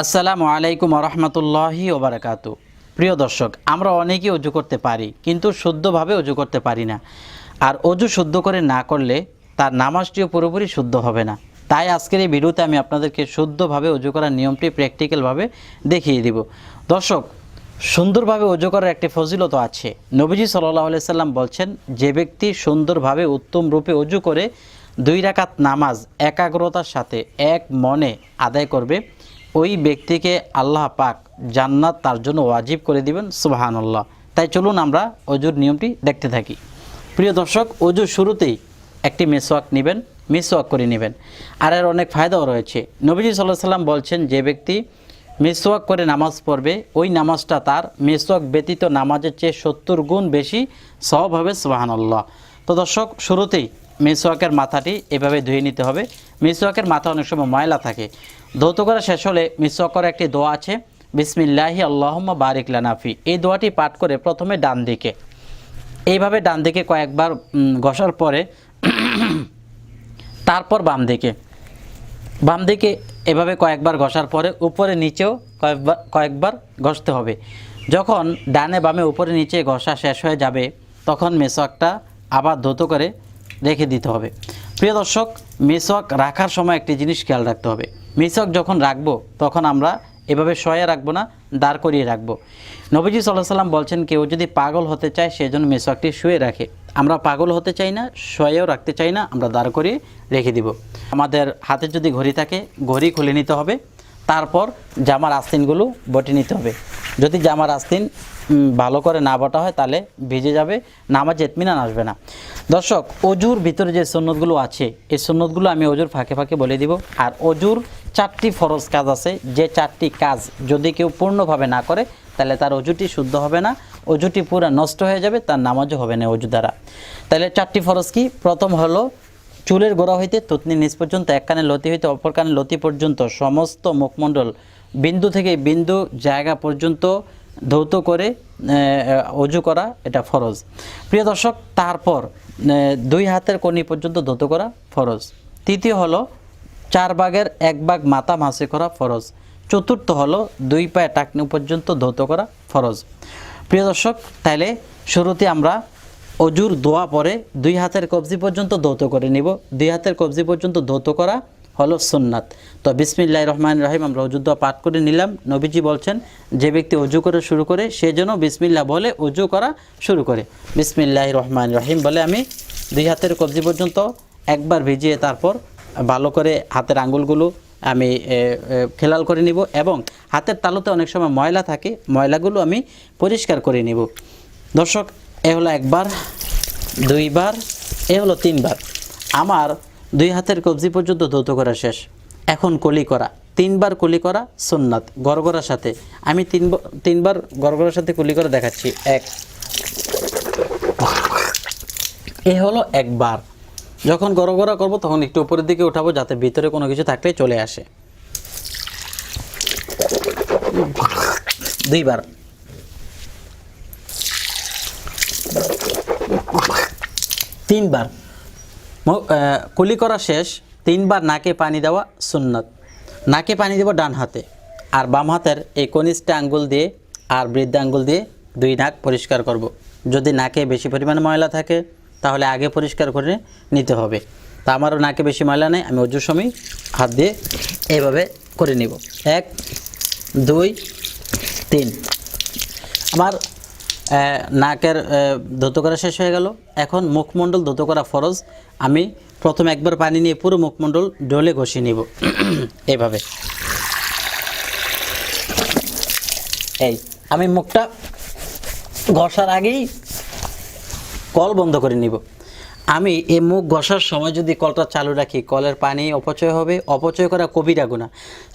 আসসালামু আলাইকুম রহমতুল্লাহি ওবারাকাতু। প্রিয় দর্শক, আমরা অনেকেই অজু করতে পারি কিন্তু শুদ্ধভাবে অজু করতে পারি না। আর অজু শুদ্ধ করে না করলে তার নামাজটিও পুরোপুরি শুদ্ধ হবে না। তাই আজকের এই ভিডিওতে আমি আপনাদেরকে শুদ্ধভাবে অজু করার নিয়মটি প্র্যাকটিক্যালভাবে দেখিয়ে দিব। দর্শক, সুন্দরভাবে অজু করার একটি ফজিলত আছে। নবীজি সাল্লাল্লাহু আলাইহি সাল্লাম বলছেন, যে ব্যক্তি সুন্দরভাবে উত্তম রূপে অজু করে 2 রাকাত নামাজ একাগ্রতার সাথে এক মনে আদায় করবে, ওই ব্যক্তিকে আল্লাহ পাক জান্নাত তার জন্য ওয়াজিব করে দিবেন। সুবহানাল্লাহ। তাই চলুন আমরা অজুর নিয়মটি দেখতে থাকি। প্রিয় দর্শক, অজুর শুরুতেই একটি মেসওয়াক নেবেন, মেসওয়াক করে নেবেন। আর এর অনেক ফায়দাও রয়েছে। নবীজি সাল্লাল্লাহু আলাইহি সাল্লাম বলছেন, যে ব্যক্তি মেসওয়াক করে নামাজ পড়বে, ওই নামাজটা তার মেসওয়াক ব্যতীত নামাজের চেয়ে 70 গুণ বেশি সওয়াব হবে। সুবহানাল্লাহ। তো দর্শক, শুরুতেই মেসওয়াকের মাথাটি এভাবে ধুয়ে নিতে হবে। মেসওয়াকের মাথা অনেক সময় ময়লা থাকে। ধৌত করা শেষ হলে মিসওয়াক করার একটি দোয়া আছে, বিসমিল্লাহি আল্লাহুম্মা বারিক লানা ফি। এই দোয়াটি পাঠ করে প্রথমে ডান দিকে এইভাবে ডান দিকে কয়েকবার ঘষার পরে তারপর বাম দিকে এভাবে কয়েকবার ঘষার পরে উপরে নিচেও কয়েকবার ঘষতে হবে। যখন ডানে বামে উপরে নিচে ঘষা শেষ হয়ে যাবে, তখন মেসওয়াকটা আবার ধৌত করে রেখে দিতে হবে। প্রিয় দর্শক, মেসওয়াক রাখার সময় একটি জিনিস খেয়াল রাখতে হবে। মেসওয়াক যখন রাখবো তখন আমরা এভাবে শয়ে রাখবো না, দাঁড় করিয়ে রাখবো। নবীজি সাল্লাল্লাহু আলাইহি সাল্লাম বলছেন, কেউ যদি পাগল হতে চায় সেজন্য মেসওয়াকটি শুয়ে রাখে। আমরা পাগল হতে চাই না, শয়েও রাখতে চাই না, আমরা দাঁড় করিয়ে রেখে দিব। আমাদের হাতে যদি ঘড়ি থাকে, ঘড়ি খুলে নিতে হবে। তারপর জামার আস্তিনগুলো বটে নিতে হবে। যদি জামার আস্তিন ভালো করে না বটা হয় তাহলে ভিজে যাবে, নামাজে ইতমিনান আসবে না। দর্শক, অজুর ভিতরে যে সুন্নতগুলো আছে, এই সুন্নতগুলো আমি অজুর ফাঁকে ফাঁকে বলে দিব। আর অজুর 4টি ফরজ কাজ আছে, যে 4টি কাজ যদি কেউ পূর্ণভাবে না করে তাহলে তার অজুটি শুদ্ধ হবে না, অজুটি পুরো নষ্ট হয়ে যাবে, তার নামাজও হবে না অজু দ্বারা। তাহলে 4টি ফরজ কি? প্রথম হলো, চুলের গোড়া হইতে থুতনি নিচ পর্যন্ত, এক কানে লতি হইতে অপর কানে লতি পর্যন্ত সমস্ত মুখমণ্ডল বিন্দু থেকে বিন্দু জায়গা পর্যন্ত ধৌত করে অজু করা, এটা ফরজ। প্রিয় দর্শক, তারপর 2 হাতের কনি পর্যন্ত ধৌত করা ফরজ। তৃতীয় হলো 4 ভাগের 1 ভাগ মাথা মাসে করা ফরজ। চতুর্থ হলো 2 পায়ে টাকনু পর্যন্ত ধৌত করা ফরজ। প্রিয় দর্শক, তাইলে শুরুতে আমরা অজুর দোয়া পরে 2 হাতের কবজি পর্যন্ত ধৌত করে নিব। 2 হাতের কবজি পর্যন্ত ধৌত করা হলো সুন্নাত। তো বিসমিল্লাহির রহমানির রহিম আমরা অজুর দোয়া পাঠ করে নিলাম। নবীজি বলছেন, যে ব্যক্তি অজু করে শুরু করে সে যেন বিসমিল্লাহ বলে অজু করা শুরু করে। বিসমিল্লাহির রহমানির রহিম বলে আমি 2 হাতের কবজি পর্যন্ত একবার ভিজিয়ে তারপর ভালো করে হাতের আঙ্গুলগুলো আমি খেলাল করে নিব, এবং হাতের তালুতে অনেক সময় ময়লা থাকে, ময়লাগুলো আমি পরিষ্কার করে নিব। দর্শক, এ হলো 1 বার, 2 বার, এ হলো 3 বার। আমার 2 হাতের কবজি পর্যন্ত ধৌত করা শেষ। এখন কলি করা, 3 বার কলি করা সুন্নাত গড়গড়ার সাথে। আমি 3 বার গড়গড়ার সাথে কলি করে দেখাচ্ছি। 1, এ হলো 1 বার। যখন গড়গড়া করব তখন একটু উপরের দিকে উঠাবো, যাতে ভিতরে কোনো কিছু থাকলে চলে আসে। 2 বার, 3 বার। কুলি করা শেষ। 3 বার নাকে পানি দেওয়া সুন্নাত। নাকে পানি দেব ডান হাতে, আর বাম হাতের এই কনিষ্ঠ আঙ্গুল দিয়ে আর বৃদ্ধ আঙ্গুল দিয়ে 2 নাক পরিষ্কার করব। যদি নাকে বেশি পরিমাণে ময়লা থাকে তাহলে আগে পরিষ্কার করে নিতে হবে। তা আমারও নাকে বেশি ময়লা নেই, আমি অজুর সময় হাত দিয়ে এইভাবে করে নিব। 1, 2, 3। আমার নাকের ধৌত করা শেষ হয়ে গেল। এখন মুখমণ্ডল ধৌত করা ফরজ। আমি প্রথমে একবার পানি নিয়ে পুরো মুখমণ্ডল ডলে ঘষিয়ে নিব এইভাবে। এই আমি মুখটা ঘষার আগেই কল বন্ধ করে নিব। আমি এই মুখ ঘষার সময় যদি কলটা চালু রাখি, কলের পানি অপচয় হবে। অপচয় করা কবিরা গুনাহ।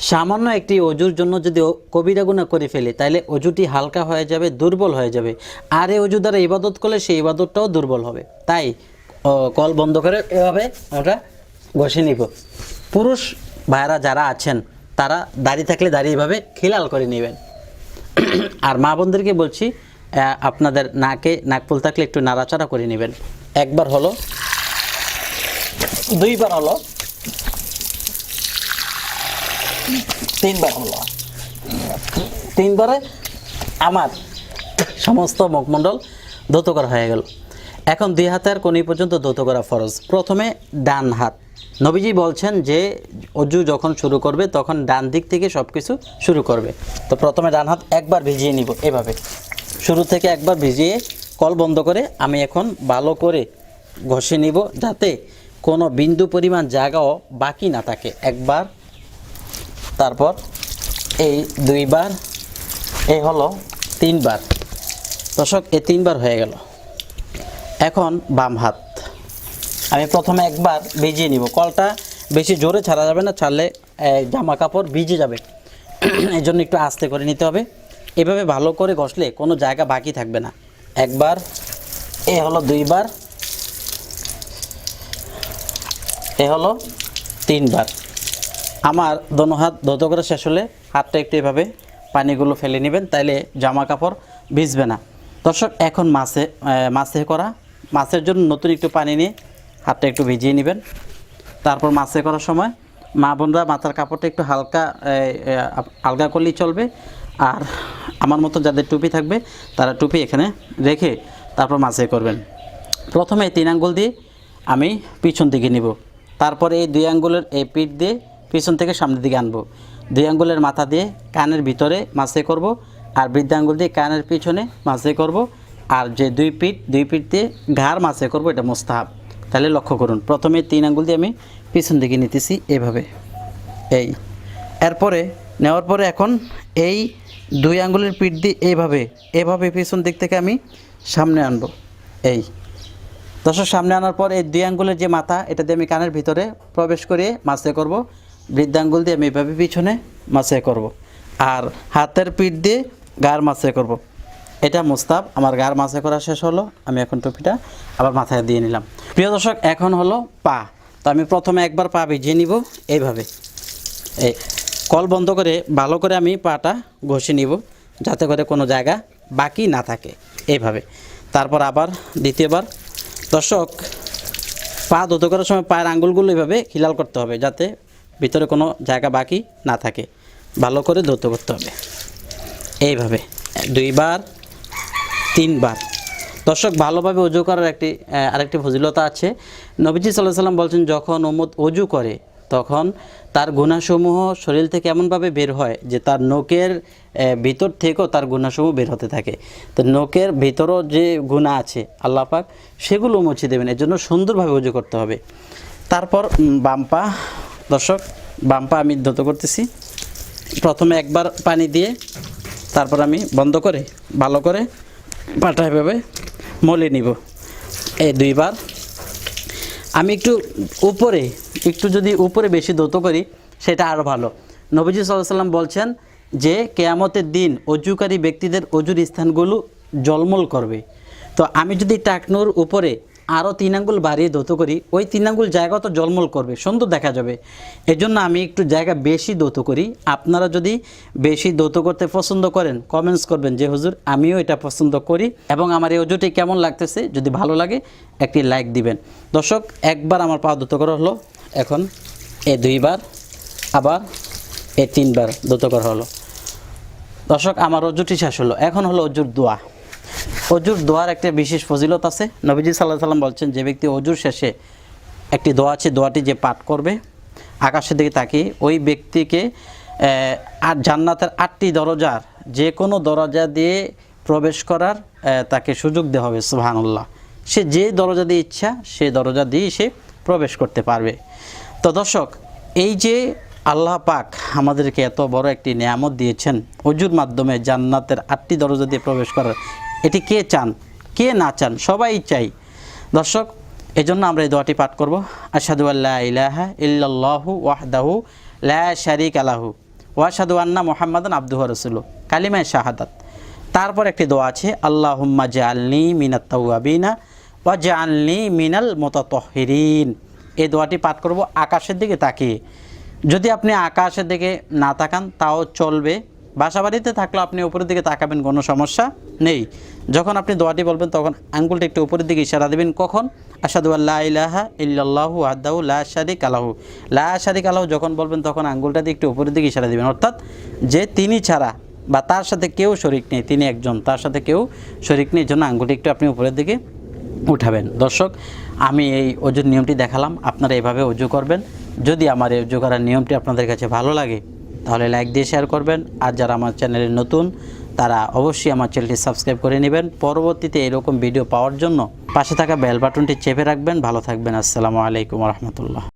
সামান্য একটি অজুর জন্য যদি কবিরা গুনাহ করে ফেলি তাহলে অজুটি হালকা হয়ে যাবে, দুর্বল হয়ে যাবে। আর এই অজু দ্বারা ইবাদত করলে সেই ইবাদতটাও দুর্বল হবে। তাই কল বন্ধ করে এভাবে আমরা ঘষে নিব। পুরুষ ভাইরা যারা আছেন তারা দাঁড়িয়ে থাকলে দাঁড়িয়ে এভাবে খিলাল করে নেবেন। আর মা বোনদেরকে বলছি, আপনাদের নাক ফুল থাকলে একটু নাড়াচাড়া করে নেবেন। 1 বার হলো, 2 বার হলো, 3 বার হলো, 3 বারে আমার সমস্ত মুখমণ্ডল ধৌত করা হয়ে গেল। এখন 2 হাতের কোনি পর্যন্ত ধৌত করা ফরজ। প্রথমে ডান হাত, নবীজি বলছেন যে অজু যখন শুরু করবে তখন ডান দিক থেকে সব কিছু শুরু করবে। তো প্রথমে ডান হাত একবার ভিজিয়ে নিব, এভাবে শুরু থেকে একবার ভিজিয়ে কল বন্ধ করে আমি এখন ভালো করে ঘষে নিব, যাতে কোনো বিন্দু পরিমাণ জায়গাও বাকি না থাকে। একবার, তারপর এই 2 বার, এই হলো 3 বার। দর্শক, এই 3 বার হয়ে গেল। এখন বাম হাত আমি প্রথমে একবার ভিজিয়ে নিব। কলটা বেশি জোরে ছাড়া যাবে না, ছাড়লে জামা কাপড় ভিজে যাবে, এই জন্য একটু আস্তে করে নিতে হবে। এভাবে ভালো করে ঘষলে কোনো জায়গা বাকি থাকবে না। একবার, এ হলো 2 বার, এ হলো 3 বার। আমার দোনো হাত ধৌত করা শেষ হলে হাতটা একটু এভাবে পানিগুলো ফেলে নেবেন, তাইলে জামা কাপড় ভিজবে না। দর্শক, এখন মাছে করা, মাছের জন্য নতুন একটু পানি নিয়ে হাতটা একটু ভিজিয়ে নেবেন। তারপর মাছে করার সময় মা বোনরা মাথার কাপড়টা একটু হালকা আলগা করলেই চলবে। আর আমার মতো যাদের টুপি থাকবে তারা টুপি এখানে রেখে তারপর মাছে করবেন। প্রথমে 3 আঙ্গুল দিয়ে আমি পিছন দিকে নিব, তারপরে এই 2 আঙ্গুলের এই পিঠ দিয়ে পিছন থেকে সামনের দিকে আনবো। 2 আঙ্গুলের মাথা দিয়ে কানের ভিতরে মাছে করব, আর বৃদ্ধ আঙ্গুল দিয়ে কানের পিছনে মাছে করব। আর যে 2 পিঠ দিয়ে ঘাড় মাছে করব, এটা মুস্তাহাব। তাহলে লক্ষ্য করুন, প্রথমে 3 আঙ্গুল দিয়ে আমি পিছন দিকে নিতেছি এভাবে, এই এরপরে নেওয়ার পরে এখন এই 2 আঙ্গুলের পিঠ দিয়ে এভাবে পিছন দিক থেকে আমি সামনে আনবো। এই দর্শক, সামনে আনার পর এই 2 আঙ্গুলের যে মাথা, এটা দিয়ে আমি কানের ভিতরে প্রবেশ করিয়ে মাছে করব। বৃদ্ধ আঙ্গুল দিয়ে আমি এভাবে পিছনে মাছে করব, আর হাতের পিঠ দিয়ে গার মাছে করব। এটা মুস্তাহাব। আমার গার মাছে করা শেষ হলো, আমি এখন টুপিটা আবার মাথায় দিয়ে নিলাম। প্রিয় দর্শক, এখন হলো পা। তো আমি প্রথমে একবার পা ভিজিয়ে নিব এইভাবে, এই কল বন্ধ করে ভালো করে আমি পাটা ঘষে নিব, যাতে করে কোনো জায়গা বাকি না থাকে, এইভাবে। তারপর আবার দ্বিতীয়বার। দর্শক, পা ধৌত করার সময় পায়ের আঙ্গুলগুলো এইভাবে খিলাল করতে হবে, যাতে ভিতরে কোনো জায়গা বাকি না থাকে। ভালো করে ধৌত করতে হবে এইভাবে 2 বার 3 বার। দর্শক, ভালোভাবে অজু করার আরেকটি ফজিলতা আছে। নবীজি সাল্লাল্লাহু আলাইহি সাল্লাম বলছেন, যখন উম্মত অজু করে তখন তার গুনাহসমূহ শরীর থেকে এমনভাবে বের হয় যে তার নখের ভিতর থেকেও তার গুনাহসমূহ বের হতে থাকে। তো নখের ভিতরও যে গুনাহ আছে আল্লাহ পাক সেগুলো মুছে দেবেন, এর জন্য সুন্দরভাবে অজু করতে হবে। তারপর বাম পা। দর্শক, বাম পা আমি ধৌত করতেছি। প্রথমে একবার পানি দিয়ে তারপর আমি বন্ধ করে ভালো করে পাটা এভাবে মলে নিব, এই 2 বার। আমি যদি উপরে বেশি ধৌত করি সেটা আরও ভালো। নবীজি সাল্লাল্লাহু আলাইহি সাল্লাম বলছেন যে কিয়ামতের দিন অজুকারী ব্যক্তিদের অজুর স্থানগুলো জলমল করবে। তো আমি যদি টাকনুর উপরে আরও 3 আঙ্গুল বাড়িয়ে ধৌত করি, ওই 3 আঙ্গুল জায়গা তো জলমল করবে, সুন্দর দেখা যাবে। এজন্য আমি একটু জায়গা বেশি ধৌত করি। আপনারা যদি বেশি ধৌত করতে পছন্দ করেন, কমেন্টস করবেন যে হুজুর আমিও এটা পছন্দ করি এবং আমার এই অজুটি কেমন লাগতেছে। যদি ভালো লাগে একটি লাইক দিবেন। দর্শক, একবার আমার পা ধৌত করা হলো, এখন এই 2 বার, আবার এই 3 বার ধৌত করা হলো। দর্শক, আমার অজুটি শেষ হলো। এখন হলো অজুর দোয়া। অজুর দোয়ার একটা বিশেষ ফজিলত আছে। নবীজি সাল্লাল্লাহু আলাইহি সাল্লাম বলছেন, যে ব্যক্তি অজুর শেষে একটি দোয়া আছে, দোয়াটি যে পাঠ করবে আকাশের দিকে তাকিয়ে, ওই ব্যক্তিকে জান্নাতের 8টি দরজার যে কোনো দরজা দিয়ে প্রবেশ করার তাকে সুযোগ দেওয়া হবে। সুবহানাল্লাহ। সে যে দরজা দিয়ে ইচ্ছা সে দরজা দিয়ে সে প্রবেশ করতে পারবে। তো দর্শক, এই যে আল্লাহ পাক আমাদেরকে এত বড় একটি নিয়ামত দিয়েছেন, অজুর মাধ্যমে জান্নাতের 8টি দরজা দিয়ে প্রবেশ করার, এটি কে চান, কে না চান, সবাই চাই। দর্শক, এজন্য আমরা এই দোয়াটি পাঠ করব। আশহাদু আল্লা ইলাহা ইল্লাল্লাহু ওয়াহদাহু লা শারীকা লাহু ওয়া আশহাদু আন্না মুহাম্মাদান আবদুহু ওয়া রাসূলুহু, কালিমায়ে শাহাদাত। তারপর একটি দোয়া আছে, আল্লাহুম্মা জাআলনি মিনাত তাওয়াবিনা ওয়া জাআলনি মিনাল মুতাতাহহিরিন। এই দোয়াটি পাঠ করব আকাশের দিকে তাকিয়ে। যদি আপনি আকাশের দিকে না তাকান তাও চলবে, বাসাবাড়িতে থাকলে আপনি উপরের দিকে তাকাবেন, কোনো সমস্যা নেই। যখন আপনি দোয়াটি বলবেন তখন আঙ্গুলটা একটু উপরের দিকে ইশারা দেবেন। কখন? আশহাদু আল্লা ইলাহা ইল্লাল্লাহু ওয়াহদাহু লা শারীকা লাহু, লা শারীকা লাহু যখন বলবেন তখন আঙ্গুলটা দিয়ে একটু উপরের দিকে ইশারা দেবেন, অর্থাৎ যে তিনি ছাড়া বা তার সাথে কেউ শরিক নেই, তিনি একজন, তার সাথে কেউ শরিক নেই, জন্য আঙ্গুলটি একটু আপনি উপরের দিকে উঠাবেন। দর্শক, আমি এই অজুর নিয়মটি দেখালাম, আপনারা এভাবে অজু করবেন। যদি আমার এই অজু করার নিয়মটি আপনাদের কাছে ভালো লাগে তাহলে লাইক দিয়ে শেয়ার করবেন, আর যারা আমার চ্যানেলে নতুন তারা অবশ্যই আমার চ্যানেলটি সাবস্ক্রাইব করে নেবেন। পরবর্তীতে এরকম ভিডিও পাওয়ার জন্য পাশে থাকা বেল বাটনটি চেপে রাখবেন। ভালো থাকবেন। আসসালামু আলাইকুম রহমতুল্লাহ।